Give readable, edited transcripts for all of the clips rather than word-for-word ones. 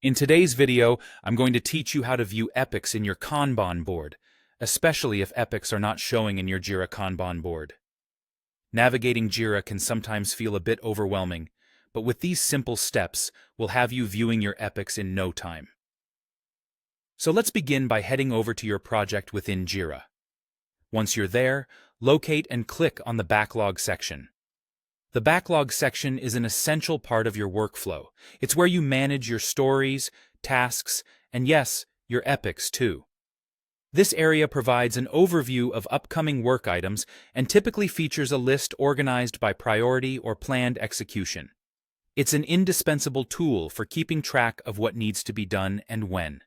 In today's video, I'm going to teach you how to view epics in your Kanban board, especially if epics are not showing in your Jira Kanban board. Navigating Jira can sometimes feel a bit overwhelming, but with these simple steps, we'll have you viewing your epics in no time. So let's begin by heading over to your project within Jira. Once you're there, locate and click on the Backlog section. The backlog section is an essential part of your workflow. It's where you manage your stories, tasks, and yes, your epics too. This area provides an overview of upcoming work items and typically features a list organized by priority or planned execution. It's an indispensable tool for keeping track of what needs to be done and when.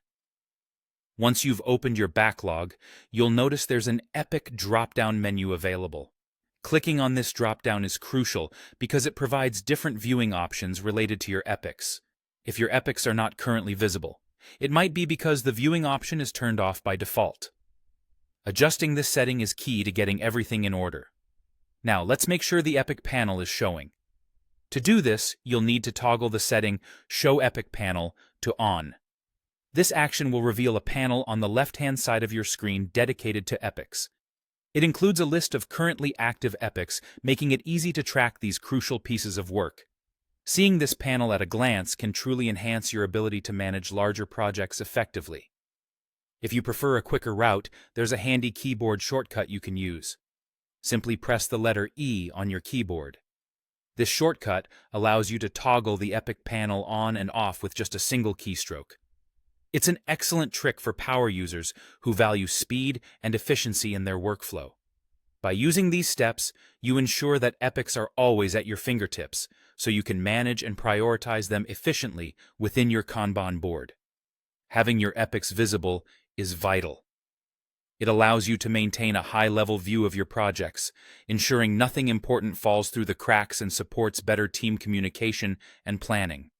Once you've opened your backlog, you'll notice there's an epic drop-down menu available. Clicking on this drop-down is crucial because it provides different viewing options related to your epics. If your epics are not currently visible, it might be because the viewing option is turned off by default. Adjusting this setting is key to getting everything in order. Now, let's make sure the epic panel is showing. To do this, you'll need to toggle the setting Show Epic Panel to On. This action will reveal a panel on the left-hand side of your screen dedicated to epics. It includes a list of currently active epics, making it easy to track these crucial pieces of work. Seeing this panel at a glance can truly enhance your ability to manage larger projects effectively. If you prefer a quicker route, there's a handy keyboard shortcut you can use. Simply press the letter E on your keyboard. This shortcut allows you to toggle the epic panel on and off with just a single keystroke. It's an excellent trick for power users who value speed and efficiency in their workflow. By using these steps, you ensure that epics are always at your fingertips, so you can manage and prioritize them efficiently within your Kanban board. Having your epics visible is vital. It allows you to maintain a high-level view of your projects, ensuring nothing important falls through the cracks and supports better team communication and planning.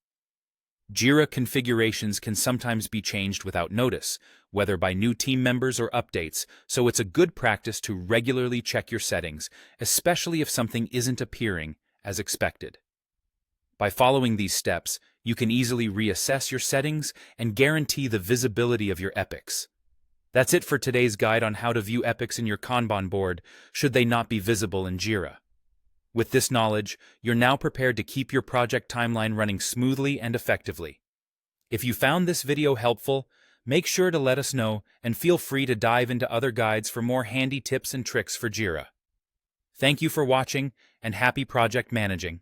Jira configurations can sometimes be changed without notice, whether by new team members or updates, so it's a good practice to regularly check your settings, especially if something isn't appearing as expected. By following these steps, you can easily reassess your settings and guarantee the visibility of your epics. That's it for today's guide on how to view epics in your Kanban board, should they not be visible in Jira. With this knowledge, you're now prepared to keep your project timeline running smoothly and effectively. If you found this video helpful, make sure to let us know and feel free to dive into other guides for more handy tips and tricks for Jira. Thank you for watching and happy project managing.